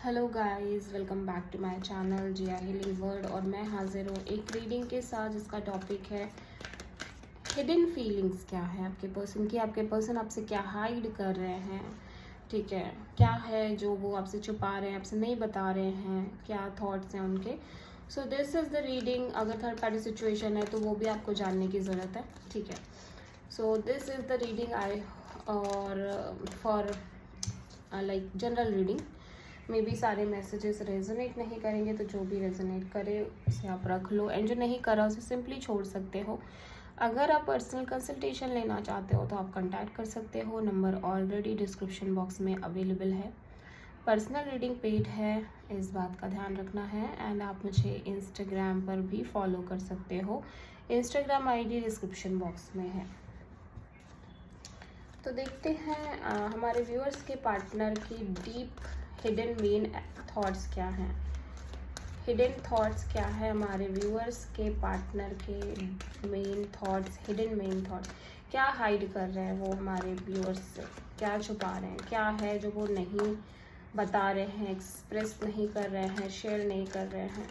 Hello guys, welcome back to my channel Jiya healing word. और मैं हाजिर हूँ एक रीडिंग के साथ जिसका टॉपिक है हिडन फीलिंग्स। क्या है आपके पर्सन की, आपके पर्सन आपसे क्या हाइड कर रहे हैं, ठीक है, क्या है जो वो आपसे छुपा रहे हैं, आपसे नहीं बता रहे हैं, क्या थॉट्स हैं उनके। सो दिस इज़ द रीडिंग। अगर थर्ड पार्टी सिचुएशन है तो वो भी आपको जानने की ज़रूरत है, ठीक है। So this is the reading I और for like general reading. Maybe सारे मैसेजेस रेजोनेट नहीं करेंगे, तो जो भी रेजोनेट करे उसे आप रख लो, एंड जो नहीं करा उसे सिंपली छोड़ सकते हो। अगर आप पर्सनल कंसल्टेशन लेना चाहते हो तो आप कांटेक्ट कर सकते हो, नंबर ऑलरेडी डिस्क्रिप्शन बॉक्स में अवेलेबल है। पर्सनल रीडिंग पेड है, इस बात का ध्यान रखना है। एंड आप मुझे इंस्टाग्राम पर भी फॉलो कर सकते हो, इंस्टाग्राम आईडी डिस्क्रिप्शन बॉक्स में है। तो देखते हैं हमारे व्यूअर्स के पार्टनर की डीप हिडन मेन थॉट्स क्या हैं। हिडन थॉट्स क्या है हमारे व्यूअर्स के पार्टनर के main thoughts, hidden main thoughts क्या हाइड कर रहे हैं वो हमारे व्यूअर्स से, क्या छुपा रहे हैं, क्या है जो वो नहीं बता रहे हैं, एक्सप्रेस नहीं कर रहे हैं, शेयर नहीं कर रहे हैं।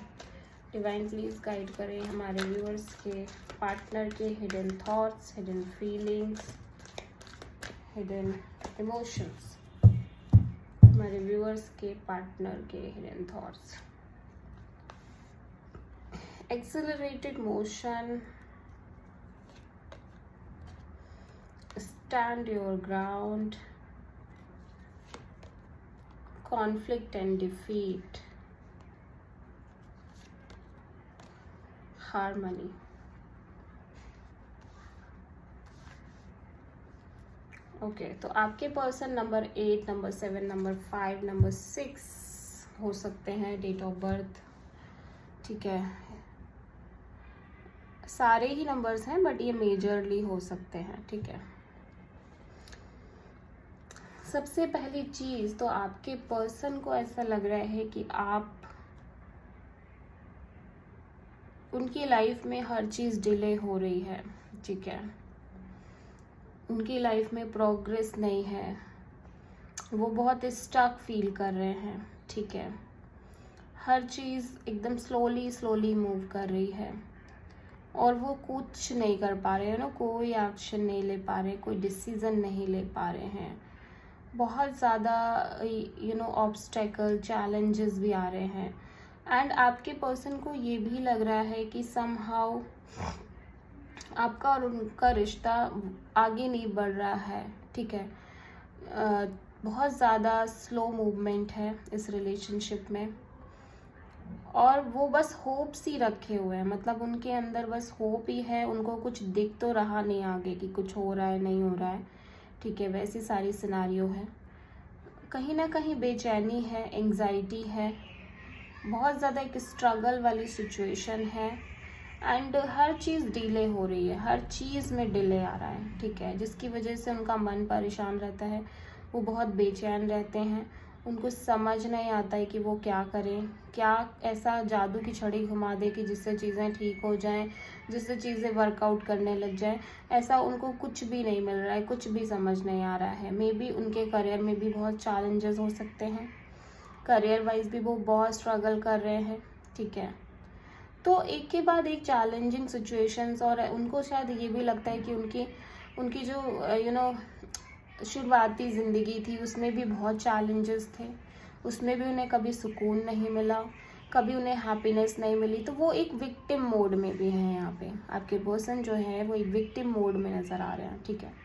डिवाइन प्लीज़ गाइड करें हमारे व्यूअर्स के पार्टनर के hidden thoughts, hidden feelings, hidden emotions, हमारे व्यूअर्स के पार्टनर के hidden thoughts. Accelerated motion, stand your ground, conflict and defeat, harmony. Okay, तो आपके person number 8, number 7, number 5, number 6 हो सकते हैं, डेट ऑफ बर्थ, ठीक है। सारे ही नंबर्स हैं बट ये मेजरली हो सकते हैं, ठीक है। सबसे पहली चीज़ तो आपके पर्सन को ऐसा लग रहा है कि आप उनकी लाइफ में हर चीज़ डिले हो रही है, ठीक है। उनकी लाइफ में प्रोग्रेस नहीं है, वो बहुत स्टक फील कर रहे हैं, ठीक है। हर चीज़ एकदम स्लोली स्लोली मूव कर रही है और वो कुछ नहीं कर पा रहे हैं ना, कोई एक्शन नहीं ले पा रहे, कोई डिसीज़न नहीं ले पा रहे हैं। बहुत ज़्यादा ऑब्स्टेकल, चैलेंजेस भी आ रहे हैं। एंड आपके पर्सन को ये भी लग रहा है कि समहाउ आपका और उनका रिश्ता आगे नहीं बढ़ रहा है, ठीक है। बहुत ज़्यादा स्लो मूवमेंट है इस रिलेशनशिप में, और वो बस होप्स ही रखे हुए हैं, मतलब उनके अंदर बस होप ही है, उनको कुछ दिख तो रहा नहीं आगे कि कुछ हो रहा है नहीं हो रहा है, ठीक है। वैसी सारी सिनारियो है, कहीं ना कहीं बेचैनी है, एंग्जाइटी है, बहुत ज़्यादा एक स्ट्रगल वाली सिचुएशन है। एंड हर चीज़ डिले हो रही है, हर चीज़ में डिले आ रहा है, ठीक है, जिसकी वजह से उनका मन परेशान रहता है, वो बहुत बेचैन रहते हैं। उनको समझ नहीं आता है कि वो क्या करें, क्या ऐसा जादू की छड़ी घुमा दे कि जिससे चीज़ें ठीक हो जाएं, जिससे चीज़ें वर्कआउट करने लग जाएं। ऐसा उनको कुछ भी नहीं मिल रहा है, कुछ भी समझ नहीं आ रहा है। मे बी उनके करियर में भी बहुत चैलेंजेस हो सकते हैं, करियर वाइज भी वो बहुत स्ट्रगल कर रहे हैं, ठीक है। तो एक के बाद एक चैलेंजिंग सिचुएशंस, और उनको शायद ये भी लगता है कि उनकी जो शुरुआती ज़िंदगी थी उसमें भी बहुत चैलेंजेस थे, उसमें भी उन्हें कभी सुकून नहीं मिला, कभी उन्हें हैप्पीनेस नहीं मिली। तो वो एक विक्टिम मोड में भी हैं यहाँ पे, आपके पर्सन जो है वो एक विक्टिम मोड में नज़र आ रहे हैं, ठीक है।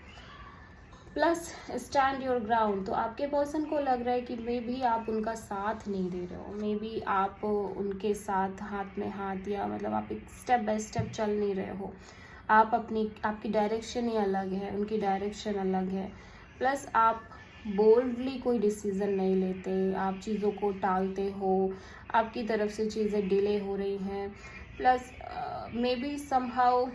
प्लस स्टैंड योर ग्राउंड, तो आपके पर्सन को लग रहा है कि मे बी आप उनका साथ नहीं दे रहे हो, मे बी आप उनके साथ हाथ में हाथ, या मतलब आप एक स्टेप बाय स्टेप चल नहीं रहे हो। आपकी डायरेक्शन ही अलग है, उनकी डायरेक्शन अलग है। प्लस आप बोल्डली कोई डिसीज़न नहीं लेते, आप चीज़ों को टालते हो, आपकी तरफ से चीज़ें डिले हो रही हैं। Plus may be somehow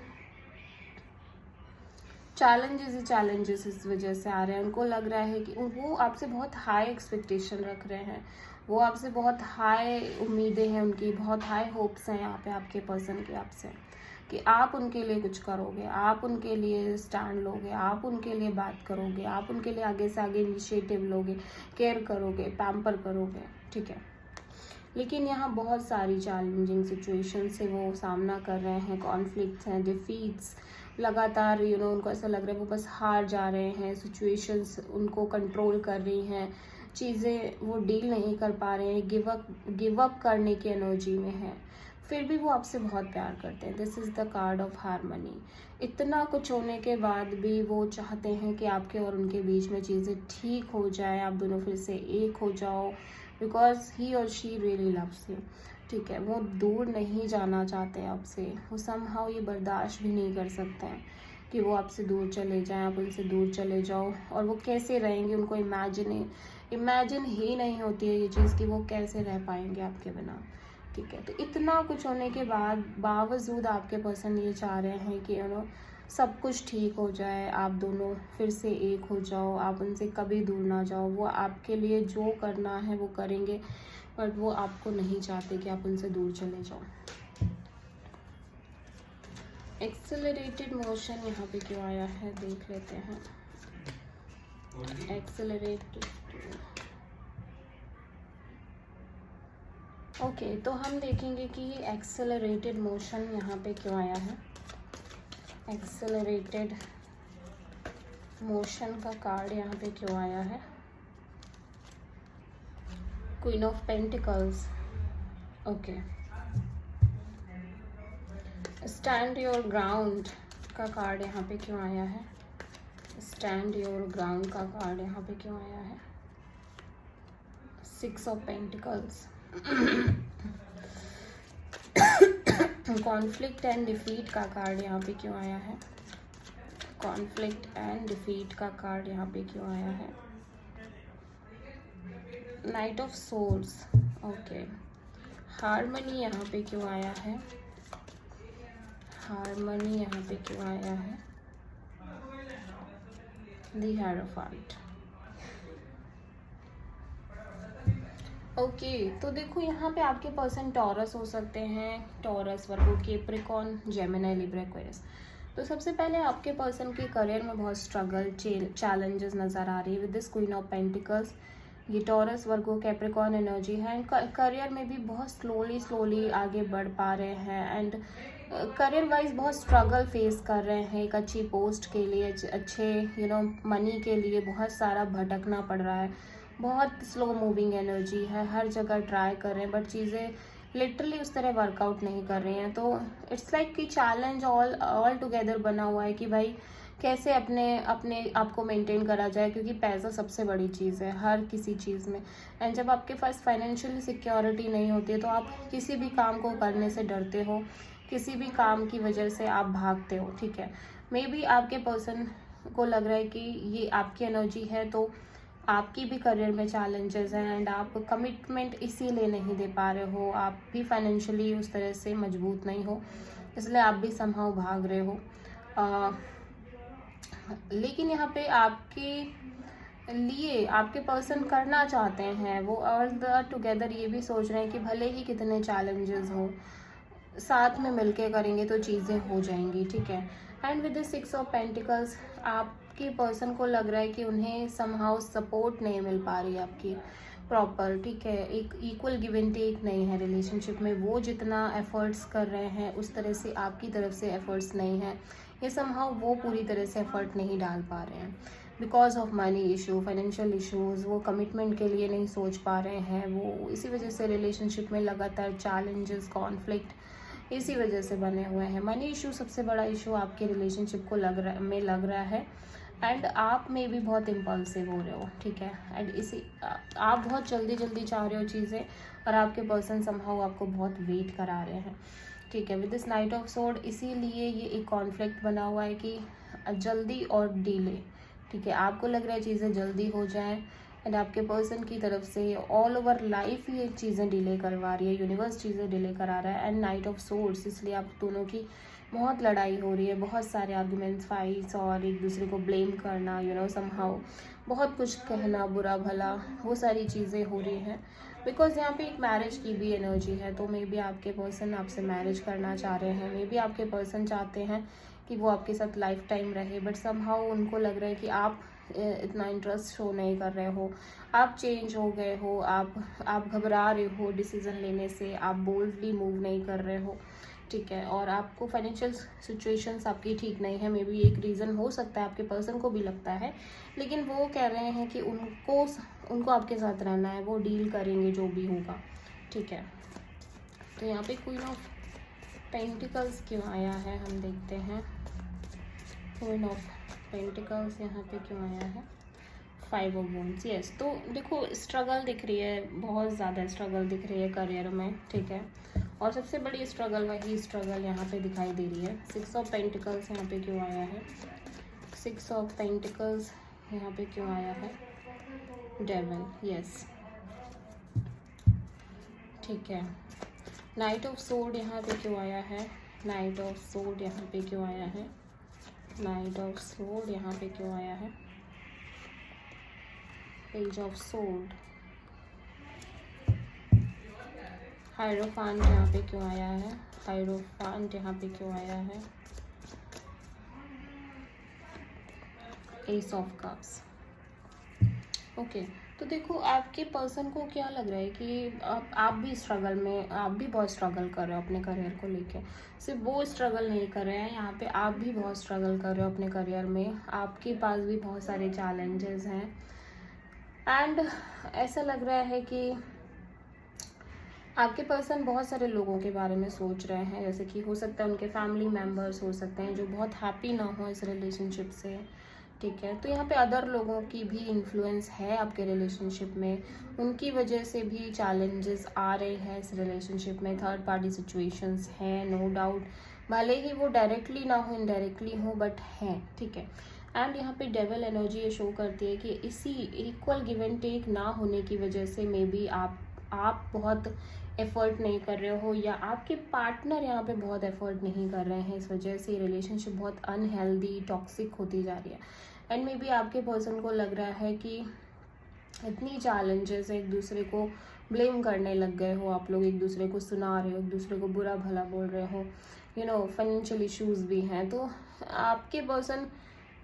challenges he challenges इस वजह से आ रहे हैं। उनको लग रहा है कि वो आपसे बहुत हाई एक्सपेक्टेशन रख रहे हैं, वो आपसे बहुत हाई उम्मीदें हैं, उनकी बहुत हाई होप्स हैं यहाँ पे आपके पर्सन के आपसे। कि आप उनके लिए कुछ करोगे, आप उनके लिए स्टैंड लोगे, आप उनके लिए बात करोगे, आप उनके लिए आगे से आगे इनिशिएटिव लोगे, केयर करोगे, पैम्पर करोगे, ठीक है। लेकिन यहाँ बहुत सारी चैलेंजिंग सिचुएशन से वो सामना कर रहे हैं, कॉन्फ्लिक्ट्स हैं, डिफीट्स लगातार, उनको ऐसा लग रहा है वो बस हार जा रहे हैं, सिचुएशंस उनको कंट्रोल कर रही हैं, चीज़ें वो डील नहीं कर पा रहे हैं, गिव अप करने की एनर्जी में है। फिर भी वो आपसे बहुत प्यार करते हैं। This is the card of harmony. इतना कुछ होने के बाद भी वो चाहते हैं कि आपके और उनके बीच में चीज़ें ठीक हो जाए, आप दोनों फिर से एक हो जाओ, बिकॉज ही और शी रियली लव्स यू, ठीक है। वो दूर नहीं जाना चाहते आपसे, वो समहाउ ये बर्दाश्त भी नहीं कर सकते हैं कि वो आपसे दूर चले जाएं, आप उनसे दूर चले जाओ। और वो कैसे रहेंगे, उनको इमेजिन ही नहीं होती है ये चीज़ कि वो कैसे रह पाएंगे आपके बिना, ठीक है। तो इतना कुछ होने के बावजूद आपके पर्सन ये चाह रहे हैं कि सब कुछ ठीक हो जाए, आप दोनों फिर से एक हो जाओ, आप उनसे कभी दूर ना जाओ। वो आपके लिए जो करना है वो करेंगे, बट वो आपको नहीं चाहते कि आप उनसे दूर चले जाओ। एक्सेलरेटेड मोशन यहाँ पे क्यों आया है, देख लेते हैं। एक्सेलरेटेड, ओके, तो हम देखेंगे कि एक्सेलरेटेड मोशन यहाँ पे क्यों आया है। एक्सेलरेटेड मोशन का कार्ड यहाँ पे क्यों आया है। Queen of pentacles, okay. Stand your ground का कार्ड यहाँ पे क्यों आया है। स्टैंड योर ग्राउंड का कार्ड यहाँ पे क्यों आया है। 6 of pentacles. Conflict and defeat का कार्ड यहाँ पे क्यों आया है। कॉन्फ्लिक्ट एंड डिफीट का कार्ड यहाँ पे क्यों आया है। Night of swords, okay. Harmony यहाँ पे क्यों आया है। हार्मनी यहाँ पे क्यों आया है। The hierophant, okay. तो देखो यहाँ पे आपके पर्सन टॉरस हो सकते हैं, टॉरस, वर्गो, कैप्रिकॉर्न, जेमिनी, लिब्रा, एक्वेरियस। तो सबसे पहले आपके पर्सन के करियर में बहुत स्ट्रगल, चैलेंजेस नज़र आ रही है with this queen of pentacles. ये टॉरस, वर्गो, कैप्रिकॉर्न एनर्जी है, एंड करियर में भी बहुत स्लोली आगे बढ़ पा रहे हैं, एंड करियर वाइज बहुत स्ट्रगल फेस कर रहे हैं। एक अच्छी पोस्ट के लिए, अच्छे मनी के लिए बहुत सारा भटकना पड़ रहा है, बहुत स्लो मूविंग एनर्जी है, हर जगह ट्राई कर रहे हैं, बट चीज़ें लिटरली उस तरह वर्कआउट नहीं कर रही हैं। तो इट्स लाइक कि चैलेंज ऑल टुगेदर बना हुआ है कि भाई कैसे अपने आप को मेंटेन करा जाए, क्योंकि पैसा सबसे बड़ी चीज़ है हर किसी चीज़ में। एंड जब आपके पास फाइनेंशियली सिक्योरिटी नहीं होती है तो आप किसी भी काम को करने से डरते हो, किसी भी काम की वजह से आप भागते हो, ठीक है। मे बी आपके पर्सन को लग रहा है कि ये आपकी एनर्जी है, तो आपकी भी करियर में चैलेंजेस हैं, एंड आप कमिटमेंट इसीलिए नहीं दे पा रहे हो, आप भी फाइनेंशियली उस तरह से मजबूत नहीं हो, इसलिए आप भी समहाउ भाग रहे हो। लेकिन यहाँ पे आपके लिए आपके पर्सन करना चाहते हैं, वो ऑल द टुगेदर ये भी सोच रहे हैं कि भले ही कितने चैलेंजेस हो, साथ में मिलके करेंगे तो चीज़ें हो जाएंगी, ठीक है। And with the 6 of pentacles, आपके पर्सन को लग रहा है कि उन्हें समहाउ सपोर्ट नहीं मिल पा रही आपकी प्रॉपर, ठीक है। एक इक्वल गिव एंड टेक नहीं है रिलेशनशिप में। वो जितना एफर्ट्स कर रहे हैं उस तरह से आपकी तरफ से एफर्ट्स नहीं है, ये समहाउ वो पूरी तरह से एफर्ट नहीं डाल पा रहे हैं because of money issue, financial issues. वो कमिटमेंट के लिए नहीं सोच पा रहे हैं, वो इसी वजह से रिलेशनशिप में लगातार चैलेंजेस, कॉन्फ्लिक्ट इसी वजह से बने हुए हैं। मनी इशू सबसे बड़ा इशू आपके रिलेशनशिप को लग रहा है, एंड आप में भी बहुत इम्पल्सिव हो रहे हो, ठीक है। एंड इसी आप बहुत जल्दी चाह रहे हो चीज़ें, और आपके पर्सन समहाउ आपको बहुत वेट करा रहे हैं, ठीक है। With this night of sword, इसीलिए ये एक कॉन्फ्लिक्ट बना हुआ है कि जल्दी और डिले, ठीक है। आपको लग रहा है चीज़ें जल्दी हो जाएं, एंड आपके पर्सन की तरफ से ऑल ओवर लाइफ ये चीज़ें डिले करवा रही है, यूनिवर्स चीज़ें डिले करा रहा है। एंड नाइट ऑफ सोर्ड्स, इसलिए आप दोनों की बहुत लड़ाई हो रही है, बहुत सारे आर्गुमेंट्स, फाइट्स, और एक दूसरे को ब्लेम करना, समहाउ बहुत कुछ कहना, बुरा भला, वो सारी चीज़ें हो रही हैं। बिकॉज यहाँ पे एक मैरिज की भी एनर्जी है, तो मे बी आपके पर्सन आपसे मैरिज करना चाह रहे हैं, मे बी आपके पर्सन चाहते हैं कि वो आपके साथ लाइफ टाइम रहे, बट समहाउ उनको लग रहा है कि आप इतना इंटरेस्ट शो नहीं कर रहे हो, आप चेंज हो गए हो, आप घबरा रहे हो डिसीज़न लेने से, आप बोल्डली मूव नहीं कर रहे हो, ठीक है। और आपको फाइनेंशियल सिचुएशंस आपकी ठीक नहीं है, मे बी एक रीज़न हो सकता है, आपके पर्सन को भी लगता है, लेकिन वो कह रहे हैं कि उनको आपके साथ रहना है, वो डील करेंगे जो भी होगा, ठीक है। तो यहाँ पे क्वीन ऑफ पेंटिकल्स क्यों आया है हम देखते हैं। क्वीन ऑफ पेंटिकल्स यहाँ पे क्यों आया है। 5 ऑफ वॉन्ड्स, यस। तो देखो स्ट्रगल दिख रही है, बहुत ज़्यादा स्ट्रगल दिख रही है करियर में, ठीक है। और सबसे बड़ी स्ट्रगल वही स्ट्रगल यहाँ पे दिखाई दे रही है। 6 ऑफ पेंटिकल्स यहाँ पे क्यों आया है। 6 ऑफ पेंटिकल्स यहाँ पे क्यों आया है। डेविल, यस, ठीक है। नाइट ऑफ सोर्ड यहाँ पे क्यों आया है। नाइट ऑफ सोर्ड यहाँ पे क्यों आया है। नाइट ऑफ सोर्ड यहाँ पे क्यों आया है। Page of sword. हायरोफांट यहाँ पे क्यों आया है। हायरोफांट यहाँ पे क्यों आया है। S of cups. ओके, तो देखो आपके पर्सन को क्या लग रहा है कि आप भी स्ट्रगल में, आप भी बहुत स्ट्रगल कर रहे हो अपने करियर को लेके। सिर्फ वो स्ट्रगल नहीं कर रहे हैं, यहाँ पे आप भी बहुत स्ट्रगल कर रहे हो अपने करियर में। आपके पास भी बहुत सारे चैलेंजेस हैं एंड ऐसा लग रहा है कि आपके पर्सन बहुत सारे लोगों के बारे में सोच रहे हैं, जैसे कि हो सकता है उनके फैमिली मेम्बर्स हो सकते हैं जो बहुत हैप्पी ना हो इस रिलेशनशिप से, ठीक है। तो यहाँ पे अदर लोगों की भी इन्फ्लुएंस है आपके रिलेशनशिप में, उनकी वजह से भी चैलेंजेस आ रहे हैं इस रिलेशनशिप में। थर्ड पार्टी सिचुएशंस हैं, नो डाउट, भले ही वो डायरेक्टली ना हो, इनडायरेक्टली हो, बट हैं, ठीक है। एंड यहाँ पे डेविल एनर्जी ये शो करती है कि इसी इक्वल गिव एंड टेक ना होने की वजह से मे बी आप बहुत एफर्ट नहीं कर रहे हो, या आपके पार्टनर यहाँ पे बहुत एफर्ट नहीं कर रहे हैं, इस वजह से रिलेशनशिप बहुत अनहेल्दी, टॉक्सिक होती जा रही है। एंड मे बी आपके पर्सन को लग रहा है कि इतनी चैलेंजेस, एक दूसरे को ब्लेम करने लग गए हो आप लोग, एक दूसरे को सुना रहे हो, एक दूसरे को बुरा भला बोल रहे हो, फाइनेंशियल इश्यूज भी हैं। तो आपके पर्सन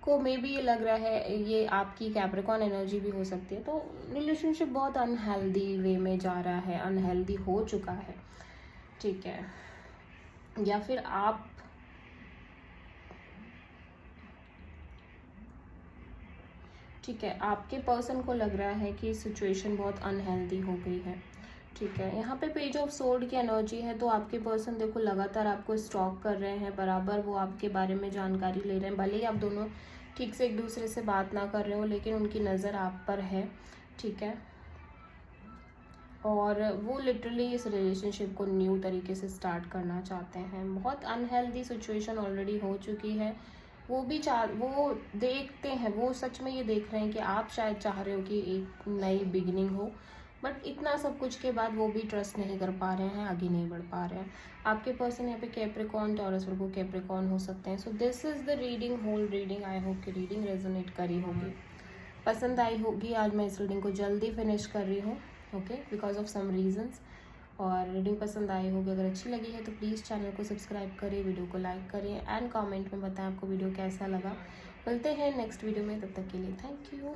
को मे बी ये लग रहा है, ये आपकी कैप्रिकॉर्न एनर्जी भी हो सकती है, तो रिलेशनशिप बहुत अनहेल्दी वे में जा रहा है, अनहेल्दी हो चुका है, ठीक है। या फिर आप ठीक है, आपके पर्सन को लग रहा है कि सिचुएशन बहुत अनहेल्दी हो गई है, ठीक है। यहाँ पे पेज ऑफ सोर्ड की एनर्जी है, तो आपके पर्सन देखो लगातार आपको स्टॉक कर रहे हैं, बराबर वो आपके बारे में जानकारी ले रहे हैं। भले ही आप दोनों ठीक से एक दूसरे से बात ना कर रहे हो, लेकिन उनकी नज़र आप पर है, ठीक है। और वो लिटरली इस रिलेशनशिप को न्यू तरीके से स्टार्ट करना चाहते हैं। बहुत अनहेल्दी सिचुएशन ऑलरेडी हो चुकी है, वो देखते हैं, वो सच में ये देख रहे हैं कि आप शायद चाह रहे हो कि एक नई बिगिनिंग हो, बट इतना सब कुछ के बाद वो भी ट्रस्ट नहीं कर पा रहे हैं, आगे नहीं बढ़ पा रहे हैं। आपके पर्सन यहाँ पे कैप्रिकॉर्न, टॉरस, वर्गो, कैप्रिकॉर्न हो सकते हैं। So this is the reading, whole reading. I hope कि रीडिंग रेजोनेट करी होगी, पसंद आई होगी। आज मैं इस रीडिंग को जल्दी फिनिश कर रही हूँ, okay, because of some reasons. और रीडिंग पसंद आई होगी, अगर अच्छी लगी है तो प्लीज़ चैनल को सब्सक्राइब करें, वीडियो को लाइक करें एंड कमेंट में बताएं आपको वीडियो कैसा लगा। मिलते हैं नेक्स्ट वीडियो में, तब तक के लिए थैंक यू।